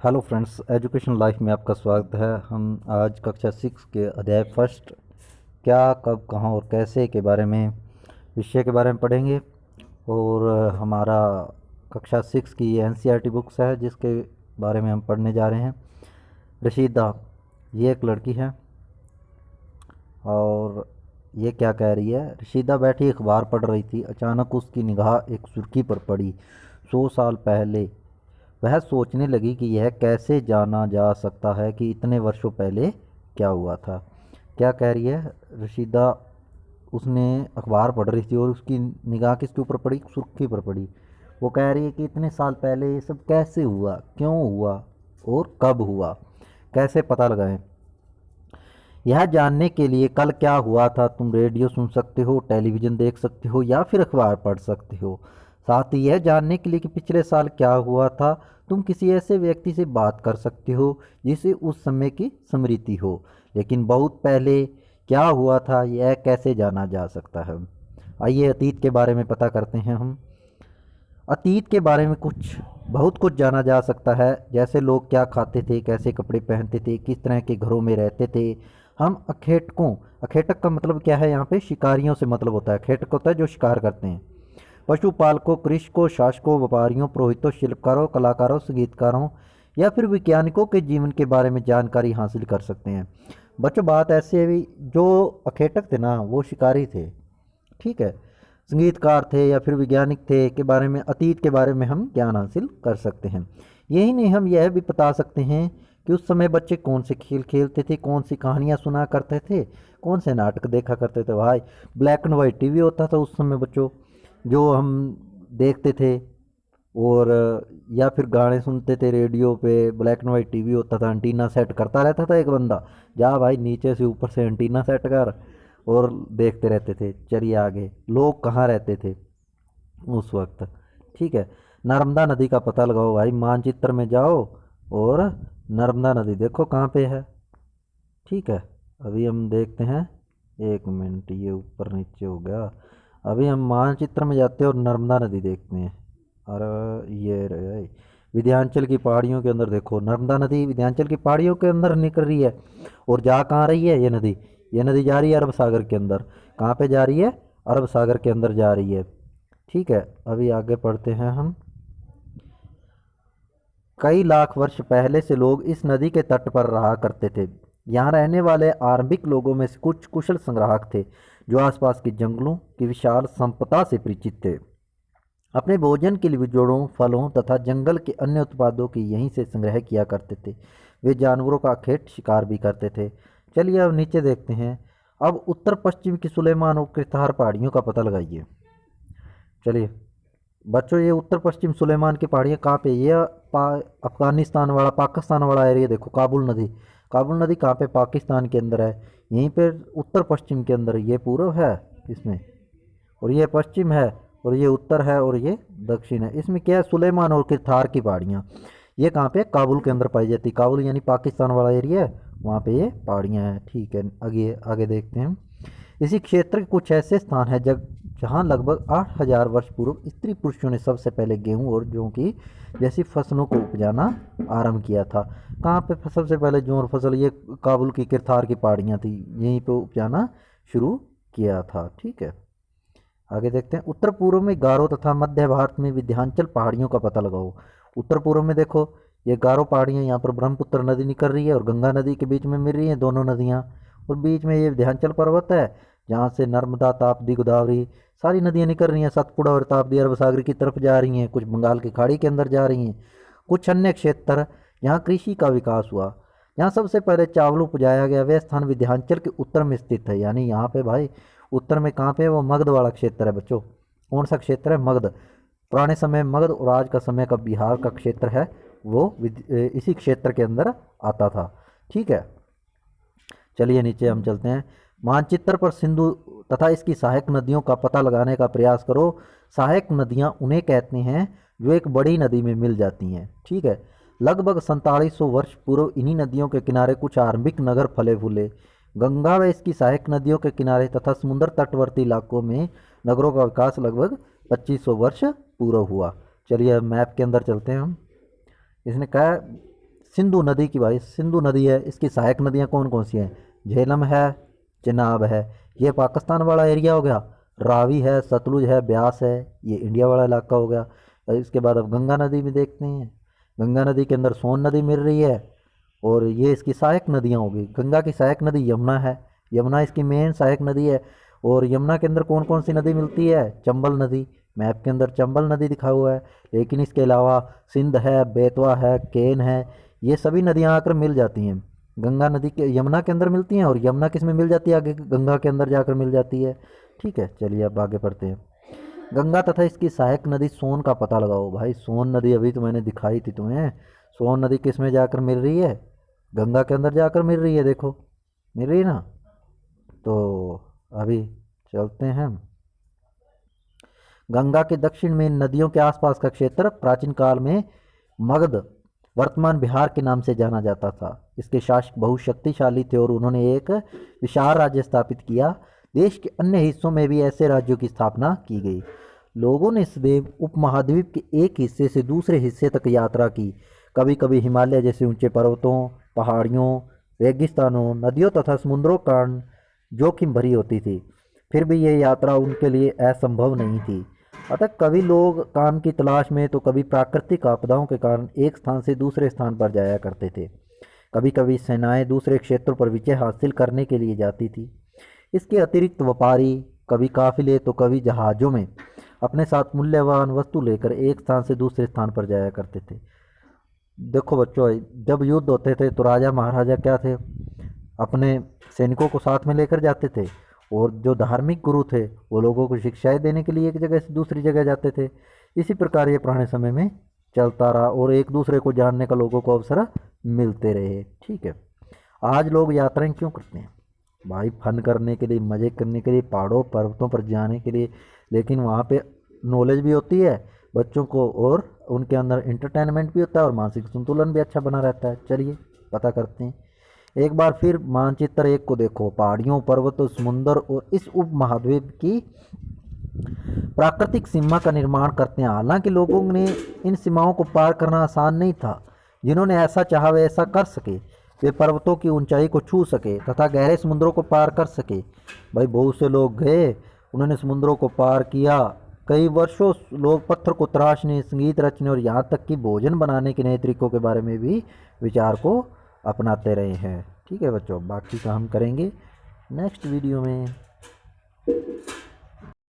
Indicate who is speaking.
Speaker 1: Hello friends, education life में आपका स्वागत है। हम आज कक्षा 6 के अध्याय फर्स्ट क्या, कब, कहाँ और कैसे के बारे में विषय के बारे में पढ़ेंगे। और हमारा कक्षा 6 की एनसीईआरटी बुक्स है जिसके बारे में हम पढ़ने जा रहे हैं। रशीदा, ये एक लड़की है और ये क्या कह रही है। रशीदा बैठी अखबार पढ़ रही थी, अचानक उसकी निगाह एक सुर्खी पर पड़ी। 100 साल पहले। वह सोचने लगी कि यह कैसे जाना जा सकता है कि इतने वर्षों पहले क्या हुआ था। क्या कह रही है रशीदा। उसने अखबार पढ़ रही थी और उसकी निगाह किसके ऊपर पड़ी, सुर्खी पर पड़ी। वो कह रही है कि इतने साल पहले ये सब कैसे हुआ, क्यों हुआ और कब हुआ, कैसे पता लगाएं। यह जानने के लिए कल क्या हुआ था तुम रेडियो सुन सकते हो, टेलीविज़न देख सकते हो या फिर अखबार पढ़ सकते हो। साथ ही यह जानने के लिए कि पिछले साल क्या हुआ था तुम किसी ऐसे व्यक्ति से बात कर सकते हो जिसे उस समय की स्मृति हो। लेकिन बहुत पहले क्या हुआ था यह कैसे जाना जा सकता है। आइए अतीत के बारे में पता करते हैं हम। अतीत के बारे में बहुत कुछ जाना जा सकता है, जैसे लोग क्या खाते थे, कैसे कपड़े पहनते थे, किस तरह के घरों में रहते थे। हम अखेटकों, अखेटक का मतलब क्या है, यहाँ पे शिकारियों से मतलब होता है। अखेटक होता है जो शिकार करते हैं। पशुपालकों, कृषकों, शासकों, व्यापारियों, पुरोहितों, शिल्पकारों, कलाकारों, संगीतकारों या फिर वैज्ञानिकों के जीवन के बारे में जानकारी हासिल कर सकते हैं। बच्चों बात ऐसे है भी, जो अखेटक थे ना वो शिकारी थे, ठीक है, संगीतकार थे या फिर वैज्ञानिक थे के बारे में, अतीत के बारे में हम ज्ञान हासिल कर सकते हैं। यही नहीं, हम यह भी बता सकते हैं कि उस समय बच्चे कौन से खेल खेलते थे, कौन सी कहानियाँ सुना करते थे, कौन से नाटक देखा करते थे। भाई ब्लैक एंड वाइट टीवी होता था उस समय बच्चों, जो हम देखते थे। और या फिर गाने सुनते थे रेडियो पे। ब्लैक एंड वाइट टीवी होता था, एंटीना सेट करता रहता था एक बंदा, जा भाई नीचे से ऊपर से एंटीना सेट कर, और देखते रहते थे। चलिए आगे, लोग कहाँ रहते थे उस वक्त, ठीक है। नर्मदा नदी का पता लगाओ भाई, मानचित्र में जाओ और नर्मदा नदी देखो कहाँ पे है, ठीक है। अभी हम देखते हैं, एक मिनट, ये ऊपर नीचे हो गया। अभी हम मानचित्र में जाते हैं और नर्मदा नदी देखते हैं। और ये रहे विंध्याचल की पहाड़ियों के अंदर, देखो नर्मदा नदी विंध्याचल की पहाड़ियों के अंदर निकल रही है। और जा कहाँ रही है ये नदी जा रही है अरब सागर के अंदर। कहाँ पे जा रही है, अरब सागर के अंदर जा रही है, ठीक है। अभी आगे पढ़ते हैं हम। कई लाख वर्ष पहले से लोग इस नदी के तट पर रहा करते थे। यहाँ रहने वाले आरंभिक लोगों में से कुछ कुशल संग्राहक थे जो आसपास के जंगलों की विशाल संपदा से परिचित थे। अपने भोजन के लिए जोड़ों, फलों तथा जंगल के अन्य उत्पादों की यहीं से संग्रह किया करते थे। वे जानवरों का खेत शिकार भी करते थे। चलिए अब नीचे देखते हैं। अब उत्तर पश्चिम की सुलेमान और कृतार पहाड़ियों का पता लगाइए। चलिए बच्चों, ये उत्तर पश्चिम सुलेमान की पहाड़ियाँ कहाँ पे, ये अफगानिस्तान वाला, पाकिस्तान वाला एरिया देखो। काबुल नदी, काबुल नदी कहाँ पे, पाकिस्तान के अंदर है। यहीं पे उत्तर पश्चिम के अंदर, ये पूर्व है इसमें, और ये पश्चिम है, और ये उत्तर है, और ये दक्षिण है। इसमें क्या है, सुलेमान और किरथार की पहाड़ियाँ, ये कहाँ पे, काबुल के अंदर पाई जाती। काबुल यानी पाकिस्तान वाला एरिया है, वहाँ पे ये पहाड़ियाँ हैं, ठीक है। आगे आगे देखते हैं। इसी क्षेत्र के कुछ ऐसे स्थान हैं जब जहाँ लगभग 8,000 वर्ष पूर्व स्त्री पुरुषों ने सबसे पहले गेहूं और जौ की जैसी फसलों को उपजाना आरंभ किया था। कहाँ पे सबसे पहले जौ और फसल, ये काबुल की किरथार की पहाड़ियाँ थी, यहीं पे उपजाना शुरू किया था, ठीक है। आगे देखते हैं। उत्तर पूर्व में गारो तथा मध्य भारत में विंध्याचल पहाड़ियों का पता लगाओ। उत्तर पूर्व में देखो, ये गारो पहाड़ियाँ, यहाँ पर ब्रह्मपुत्र नदी निकल रही है और गंगा नदी के बीच में मिल रही हैं दोनों नदियाँ। और बीच में ये विंध्याचल पर्वत है जहाँ से नर्मदा, ताप्ती, गोदावरी सारी नदियाँ निकल रही हैं। सतपुड़ा और ताप्ती अरब सागर की तरफ जा रही हैं, कुछ बंगाल की खाड़ी के अंदर जा रही हैं। कुछ अन्य क्षेत्र जहाँ कृषि का विकास हुआ, यहाँ सबसे पहले चावल उपजाया गया, वह स्थान विंध्याचल के उत्तर में स्थित है। यानी यहाँ पे भाई उत्तर में कहाँ पे, वो मगध वाला क्षेत्र है बच्चों। कौन सा क्षेत्र है, मगध। पुराने समय मगध और आज का समय का बिहार का क्षेत्र है, वो इसी क्षेत्र के अंदर आता था, ठीक है। चलिए नीचे हम चलते हैं। मानचित्र पर सिंधु तथा इसकी सहायक नदियों का पता लगाने का प्रयास करो। सहायक नदियां उन्हें कहते हैं जो एक बड़ी नदी में मिल जाती हैं, ठीक है। लगभग 4700 वर्ष पूर्व इन्हीं नदियों के किनारे कुछ आरंभिक नगर फले फूले। गंगा व इसकी सहायक नदियों के किनारे तथा समुद्र तटवर्ती इलाकों में नगरों का विकास लगभग 2500 वर्ष पूर्व हुआ। चलिए अब मैप के अंदर चलते हैं हम। इसने कहा सिंधु नदी की, भाई सिंधु नदी है, इसकी सहायक नदियाँ कौन कौन सी हैं? झेलम है, चिनाब है, ये पाकिस्तान वाला एरिया हो गया। रावी है, सतलुज है, ब्यास है, ये इंडिया वाला इलाका हो गया। इसके बाद अब गंगा नदी भी देखते हैं। गंगा नदी के अंदर सोन नदी मिल रही है और ये इसकी सहायक नदियाँ होगी। गंगा की सहायक नदी यमुना है, यमुना इसकी मेन सहायक नदी है। और यमुना के अंदर कौन कौन सी नदी मिलती है? चंबल नदी, मैप के अंदर चंबल नदी दिखा हुआ है। लेकिन इसके अलावा सिंध है, बेतवा है, केन है, ये सभी नदियाँ आकर मिल जाती हैं। गंगा नदी के यमुना के अंदर मिलती हैं और यमुना किस में मिल जाती है? आगे गंगा के अंदर जाकर मिल जाती है। ठीक है, चलिए अब आगे बढ़ते हैं। गंगा तथा इसकी सहायक नदी सोन का पता लगाओ। भाई सोन नदी अभी तो मैंने दिखाई थी तुम्हें। सोन नदी किस में जाकर मिल रही है? गंगा के अंदर जाकर मिल रही है, देखो मिल रही है ना। तो अभी चलते हैं। गंगा के दक्षिण में नदियों के आसपास का क्षेत्र प्राचीन काल में मगध, वर्तमान बिहार के नाम से जाना जाता था। इसके शासक बहुत शक्तिशाली थे और उन्होंने एक विशाल राज्य स्थापित किया। देश के अन्य हिस्सों में भी ऐसे राज्यों की स्थापना की गई। लोगों ने इस देव उपमहाद्वीप के एक हिस्से से दूसरे हिस्से तक यात्रा की। कभी कभी हिमालय जैसे ऊंचे पर्वतों, पहाड़ियों, रेगिस्तानों, नदियों तथा समुद्रों का जोखिम भरी होती थी। फिर भी ये यात्रा उनके लिए असंभव नहीं थी। अतः कभी लोग काम की तलाश में तो कभी प्राकृतिक आपदाओं के कारण एक स्थान से दूसरे स्थान पर जाया करते थे। कभी कभी सेनाएं दूसरे क्षेत्रों पर विजय हासिल करने के लिए जाती थी। इसके अतिरिक्त व्यापारी कभी काफिले तो कभी जहाज़ों में अपने साथ मूल्यवान वस्तु लेकर एक स्थान से दूसरे स्थान पर जाया करते थे। देखो बच्चों, जब युद्ध होते थे तो राजा महाराजा क्या थे, अपने सैनिकों को साथ में लेकर जाते थे। और जो धार्मिक गुरु थे वो लोगों को शिक्षाएं देने के लिए एक जगह से दूसरी जगह जाते थे। इसी प्रकार ये पुराने समय में चलता रहा और एक दूसरे को जानने का लोगों को अवसर मिलते रहे। ठीक है, आज लोग यात्राएं क्यों करते हैं? भाई फन करने के लिए, मज़े करने के लिए, पहाड़ों पर्वतों पर जाने के लिए। लेकिन वहाँ पे नॉलेज भी होती है बच्चों को और उनके अंदर एंटरटेनमेंट भी होता है और मानसिक संतुलन भी अच्छा बना रहता है। चलिए पता करते हैं। एक बार फिर मानचित्र एक को देखो। पहाड़ियों, पर्वतों, समुद्र और इस उपमहाद्वीप की प्राकृतिक सीमा का निर्माण करते हैं। हालांकि लोगों ने इन सीमाओं को पार करना आसान नहीं था। जिन्होंने ऐसा चाहा वे ऐसा कर सके। वे पर्वतों की ऊंचाई को छू सके तथा गहरे समुद्रों को पार कर सके। भाई बहुत से लोग गए, उन्होंने समुद्रों को पार किया। कई वर्षों लोग पत्थर को तराशने, संगीत रचने और यहाँ तक कि भोजन बनाने के नए तरीकों के बारे में भी विचार को अपनाते रहे हैं। ठीक है बच्चों, बाकी का हम करेंगे नेक्स्ट वीडियो में।